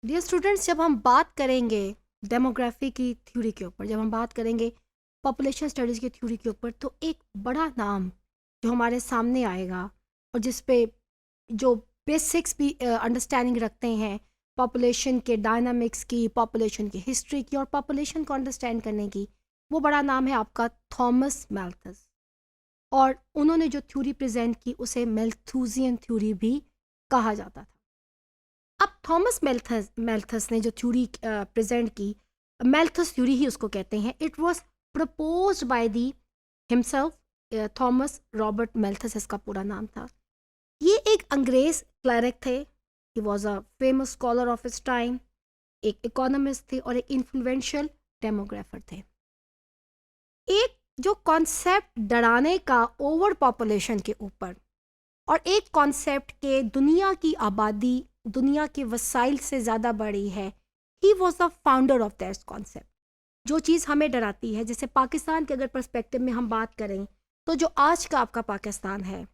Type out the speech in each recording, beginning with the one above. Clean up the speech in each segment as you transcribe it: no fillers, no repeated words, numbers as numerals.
Dear students, जब हम बात करेंगे डेमोग्राफी की थ्योरी के ऊपर, जब हम बात करेंगे पॉपुलेशन स्टडीज़ की थ्योरी के ऊपर, तो एक बड़ा नाम जो हमारे सामने आएगा और जिस पे जो बेसिक्स भी अंडरस्टैंडिंग रखते हैं पॉपुलेशन के डायनामिक्स की, पॉपुलेशन की हिस्ट्री की और पॉपुलेशन को अंडरस्टैंड करने की, वो बड़ा नाम है आपका थॉमस मैल्थस। और उन्होंने जो थ्योरी प्रेजेंट की उसे मेल्थूजियन थ्योरी भी कहा जाता था। अब थॉमस मेल्थस ने जो थ्योरी प्रेजेंट की, मेल्थस थ्योरी ही उसको कहते हैं। It was proposed by the himself, Thomas Robert Malthus इसका पूरा नाम था। ये एक अंग्रेज क्लरिक थे। He was a famous scholar of his time, एक इकोनॉमिस्ट थे और एक इन्फ्लुएंशियल डेमोग्राफर थे। एक जो कॉन्सेप्ट डराने का ओवर पॉपुलेशन के ऊपर और एक कॉन्सेप्ट के दुनिया की आबादी दुनिया के वसाइल से ज़्यादा बड़ी है, he was the founder of that concept. जो चीज़ हमें डराती है, जैसे पाकिस्तान के अगर पर्सपेक्टिव में हम बात करें, तो जो आज का आपका पाकिस्तान है,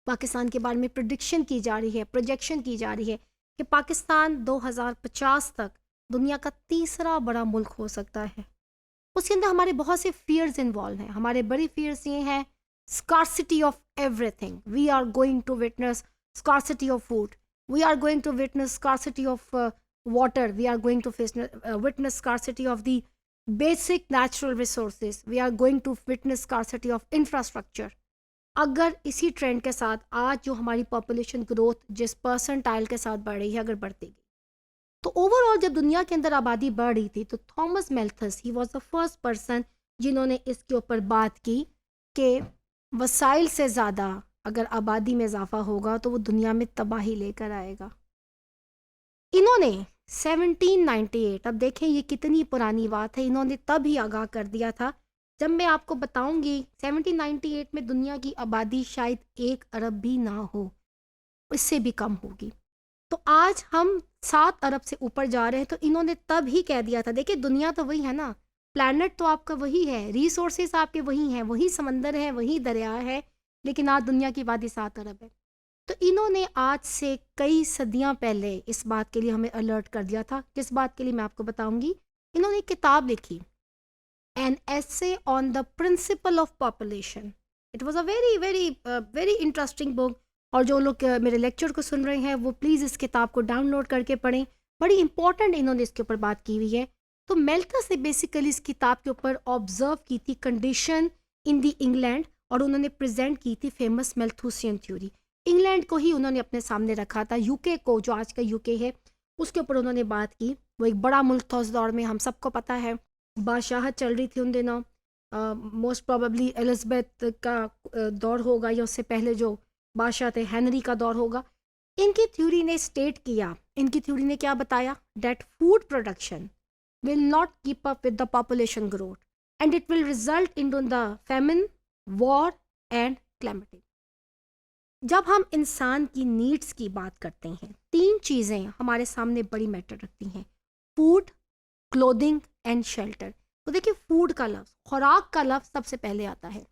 पाकिस्तान के बारे में प्रिडिक्शन की जा रही है, प्रोजेक्शन की जा रही है कि पाकिस्तान 2050 तक दुनिया का तीसरा बड़ा मुल्क हो सकता है। उसके अंदर हमारे बहुत से फियर्स इन्वॉल्व हैं। हमारे बड़ी फियर्स ये हैं, scarcity of everything. We are going to witness scarcity of food. We are going to witness scarcity of water. We are going to witness scarcity of the basic natural resources. We are going to witness scarcity of infrastructure. अगर इसी trend के साथ आज जो हमारी population growth जिस percentile के साथ बढ़ रही है, अगर बढ़ती तो ओवरऑल जब दुनिया के अंदर आबादी बढ़ रही थी, तो Thomas Malthus he was the first person जिन्होंने इसके ऊपर बात की कि वसाइल से ज़्यादा अगर आबादी में इजाफा होगा तो वो दुनिया में तबाही लेकर आएगा। इन्होंने 1798, अब देखें ये कितनी पुरानी बात है, इन्होंने तब ही आगाह कर दिया था। जब मैं आपको बताऊंगी 1798 में दुनिया की आबादी शायद 1 अरब भी ना हो, इससे भी कम होगी। तो आज हम 7 अरब से ऊपर जा रहे हैं, तो इन्होंने तब ही कह दिया था। देखिए दुनिया तो वही है ना, प्लैनेट तो आपका वही है, रिसोर्सेस आपके वही हैं, वही समंदर है, वही दरिया है, लेकिन आज दुनिया की आबादी 7 अरब है। तो इन्होंने आज से कई सदियां पहले इस बात के लिए हमें अलर्ट कर दिया था। किस बात के लिए मैं आपको बताऊंगी। इन्होंने एक किताब लिखी, an essay on the principle of population. It was a very very very interesting book. और जो लोग मेरे लेक्चर को सुन रहे हैं वो प्लीज़ इस किताब को डाउनलोड करके पढ़ें, बड़ी इंपॉर्टेंट इन्होंने इसके ऊपर बात की हुई है। तो मेल्थस ने बेसिकली इस किताब के ऊपर ऑब्जर्व की थी कंडीशन इन दी इंग्लैंड, और उन्होंने प्रेजेंट की थी फेमस मेल्थुसियन थ्योरी। इंग्लैंड को ही उन्होंने अपने सामने रखा था, यूके को, जो आज का यूके है, उसके ऊपर उन्होंने बात की। वो एक बड़ा मुल्क था उस दौर में, हम सबको पता है, बादशाहत चल रही थी उन दिनों। मोस्ट प्रोबेबली एलिज़ाबेथ का दौर होगा, या उससे पहले जो बादशाह थे हेनरी का दौर होगा। इनकी थ्योरी ने स्टेट किया, इनकी थ्योरी ने क्या बताया, that food production will not keep up with the population growth and it will result in the famine, war and calamity. जब हम इंसान की नीड्स की बात करते हैं, 3 चीज़ें हमारे सामने बड़ी मैटर रखती हैं, फूड, क्लोथिंग एंड शेल्टर। तो देखिए फूड का लफ्ज़, खुराक का लफ्ज़ सबसे पहले आता है।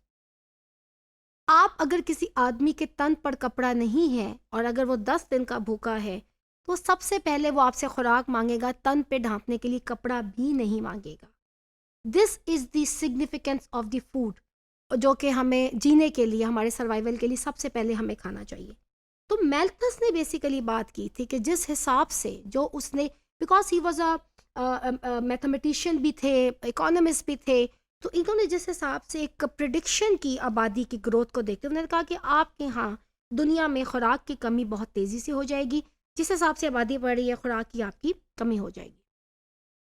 आप अगर किसी आदमी के तन पर कपड़ा नहीं है और अगर वो 10 दिन का भूखा है, तो सबसे पहले वो आपसे खुराक मांगेगा, तन पे ढांपने के लिए कपड़ा भी नहीं मांगेगा। This is the significance of the food, जो कि हमें जीने के लिए, हमारे सर्वाइवल के लिए सबसे पहले हमें खाना चाहिए। तो मेल्थस ने बेसिकली बात की थी कि जिस हिसाब से जो उसने, because he was a mathematician भी थे, इकोनॉमिस्ट भी थे, तो इन्होंने जिस हिसाब से एक प्रिडिक्शन की आबादी की ग्रोथ को देखते, उन्होंने कहा कि आपके यहाँ दुनिया में खुराक की कमी बहुत तेज़ी से हो जाएगी। जिस हिसाब से आबादी बढ़ रही है, खुराक की आपकी कमी हो जाएगी।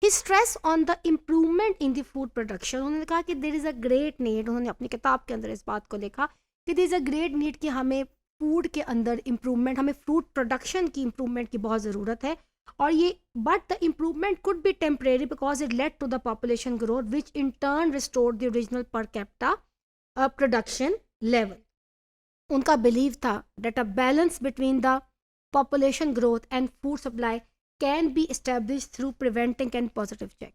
He stress on the improvement in the food production. उन्होंने कहा कि there is a great need, उन्होंने अपनी किताब के अंदर इस बात को लिखा कि there is a great need कि हमें फूड के अंदर इम्प्रूवमेंट, हमें फूड प्रोडक्शन की इम्प्रूवमेंट की बहुत ज़रूरत है। और ये, but the improvement could be temporary because it led to the population growth which in turn restored the original per capita production level. उनका बिलीव था that a balance between the population growth and food supply can be established through preventing and positive check.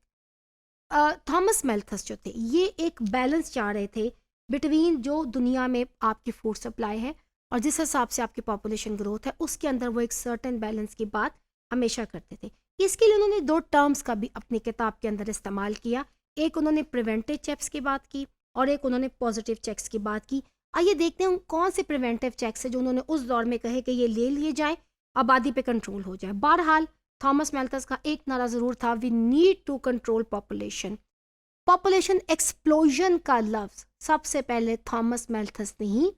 Thomas Malthus जो थे, ये एक balance चाह रहे थे between जो दुनिया में आपकी फूड सप्लाई है और जिस हिसाब से आपकी पॉपुलेशन ग्रोथ है, उसके अंदर वो एक सर्टेन बैलेंस की बात हमेशा करते थे। इसके लिए उन्होंने 2 टर्म्स का भी अपनी किताब के अंदर इस्तेमाल किया। एक उन्होंने प्रिवेंटिव चेक्स की बात की और एक उन्होंने पॉजिटिव चेक्स की बात की। आइए देखते हैं कौन से प्रिवेंटिव चेक्स है जो उन्होंने उस दौर में कहे कि ये ले लिए जाएँ, आबादी पे कंट्रोल हो जाए। बहरहाल थॉमस मैल्थस का एक नारा ज़रूर था, we need to control population. Population explosion का लफ्ज़ सबसे पहले थॉमस मैल्थस ने ही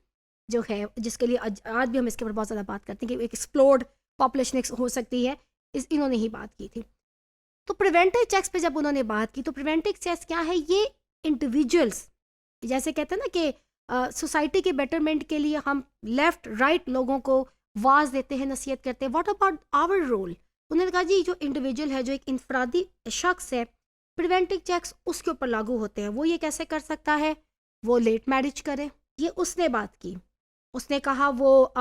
जो है, जिसके लिए आज भी हम इसके ऊपर बहुत ज़्यादा बात करते हैं कि एक एक्सप्लोर्ड पॉपुलेशन हो सकती है, इन्होंने ही बात की थी। तो प्रिवेंटिव चेक्स पे जब उन्होंने बात की, तो प्रिवेंटिव चेक्स क्या है? ये इंडिविजुअल्स, जैसे कहते हैं ना कि सोसाइटी के बेटरमेंट के लिए हम लेफ्ट राइट लोगों को वाज देते हैं, नसीहत करते हैं। What about our role? उन्होंने कहा जी जो इंडिविजुअल है, जो एक इंफरादी शख्स है, प्रिवेंटिव चेक्स उसके ऊपर लागू होते हैं। वो ये कैसे कर सकता है? वो लेट मैरिज करे, ये उसने बात की। उसने कहा वो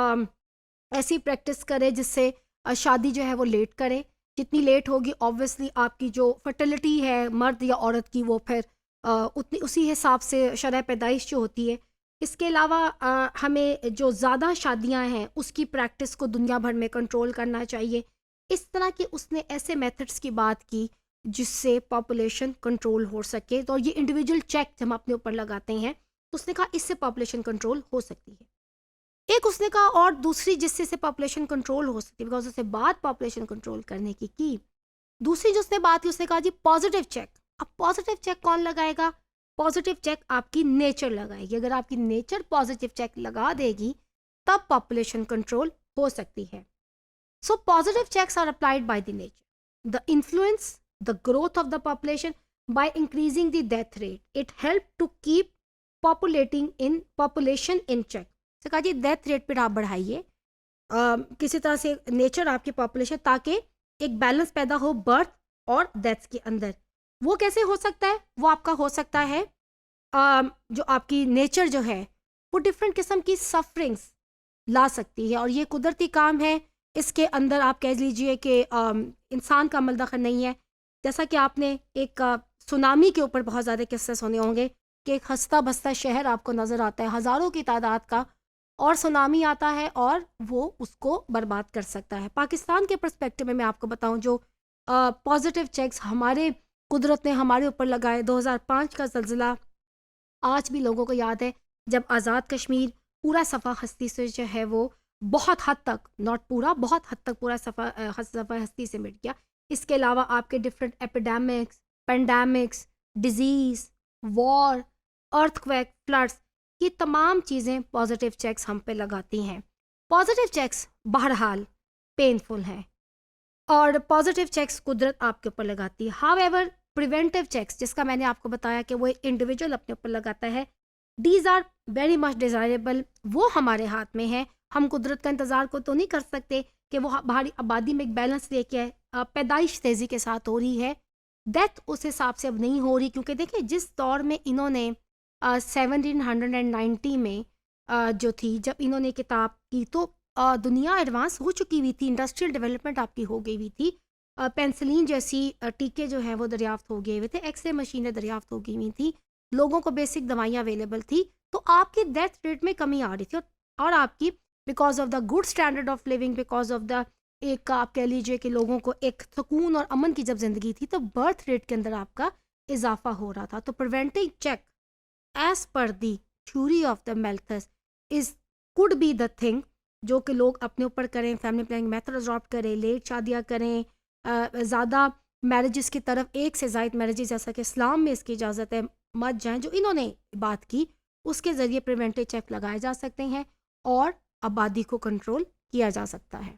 ऐसी प्रैक्टिस करे जिससे शादी जो है वो लेट करे। जितनी लेट होगी ऑब्वियसली आपकी जो फर्टिलिटी है मर्द या औरत की, वो फिर उतनी उसी हिसाब से शरह पैदाइश जो होती है। इसके अलावा हमें जो ज़्यादा शादियां हैं उसकी प्रैक्टिस को दुनिया भर में कंट्रोल करना चाहिए। इस तरह के उसने ऐसे मेथड्स की बात की जिससे पॉपुलेशन कंट्रोल हो सके। तो ये इंडिविजुअल चेक हम अपने ऊपर लगाते हैं, तो उसने कहा इससे पॉपुलेशन कंट्रोल हो सकती है। एक उसने कहा और दूसरी जिससे से पॉपुलेशन कंट्रोल हो सकती है, बिकॉज उससे बात पॉपुलेशन कंट्रोल करने की दूसरी जो उसने बात की, उसने कहा जी पॉजिटिव चेक। अब पॉजिटिव चेक कौन लगाएगा? पॉजिटिव चेक आपकी नेचर लगाएगी। अगर आपकी नेचर पॉजिटिव चेक लगा देगी तब पॉपुलेशन कंट्रोल हो सकती है। So positive checks are applied by the nature, the influence the growth of the population by increasing the death rate. It help to keep population in check. तो कहा जी death rate पर आप बढ़ाइए किसी तरह से नेचर आपकी पॉपुलेशन, ताकि एक बैलेंस पैदा हो बर्थ और डेथ्स के अंदर। वो कैसे हो सकता है? वो आपका हो सकता है जो आपकी नेचर जो है वो डिफरेंट किस्म की सफरिंग्स ला सकती है, और ये कुदरती काम है। इसके अंदर आप कह लीजिए कि इंसान का अमल दखल नहीं है। जैसा कि आपने एक सुनामी के ऊपर बहुत ज़्यादा किस्से सुने होंगे कि एक हंसता बसता शहर आपको नज़र आता है हज़ारों की तादाद का, और सुनामी आता है और वो उसको बर्बाद कर सकता है। पाकिस्तान के पर्सपेक्टिव में मैं आपको बताऊं, जो पॉजिटिव चेक्स हमारे कुदरत ने हमारे ऊपर लगाए, 2005 का ज़ल्ज़ला आज भी लोगों को याद है, जब आज़ाद कश्मीर पूरा सफ़ा हस्ती से जो है वो बहुत हद तक, नॉट पूरा, बहुत हद तक पूरा सफ़ा हस्ती से मिट गया। इसके अलावा आपके different epidemics, pandemics, disease, war, earthquake, floods, ये तमाम चीज़ें पॉजिटिव चेक्स हम पे लगाती हैं। पॉजिटिव चेक्स बहरहाल पेनफुल हैं और पॉजिटिव चेक्स कुदरत आपके ऊपर लगाती है। हाउएवर प्रिवेंटिव चेक्स, जिसका मैंने आपको बताया कि वो इंडिविजुअल अपने ऊपर लगाता है, these are very much desirable. वो हमारे हाथ में है। हम कुदरत का इंतज़ार को तो नहीं कर सकते कि वो बाहरी आबादी में एक बैलेंस लेके आए। पैदाइश तेज़ी के साथ हो रही है, डेथ उस हिसाब से अब नहीं हो रही, क्योंकि देखिए जिस दौर में इन्होंने 1790 में जो थी, जब इन्होंने किताब की तो दुनिया एडवांस हो चुकी हुई थी, इंडस्ट्रियल डेवलपमेंट आपकी हो गई हुई थी, पेंसिलिन जैसी टीके जो हैं वो दरियाफ्त हो गए हुए थे, एक्सरे मशीनें दरियाफ्त हो गई हुई थी, लोगों को बेसिक दवाइयाँ अवेलेबल थी, तो आपकी डेथ रेट में कमी आ रही थी। और आपकी because of the good standard of living, because of the एक आप कह लीजिए कि लोगों को एक सुकून और अमन की जब ज़िंदगी थी, तो बर्थ रेट के अंदर आपका इजाफा हो रहा था। तो preventive check as per the theory of the Malthus is could be the thing जो कि लोग अपने ऊपर करें, फैमिली प्लानिंग मेथड अडॉप्ट करें, लेट शादियाँ करें, ज़्यादा मैरिजेस की तरफ, एक से ज़ायद मैरिजेस जैसा कि इस्लाम में इसकी इजाज़त है, मत जाएं। जो इन्होंने बात की उसके ज़रिए प्रिवेंटिव चेक लगाए जा सकते हैं और आबादी को कंट्रोल किया जा सकता है।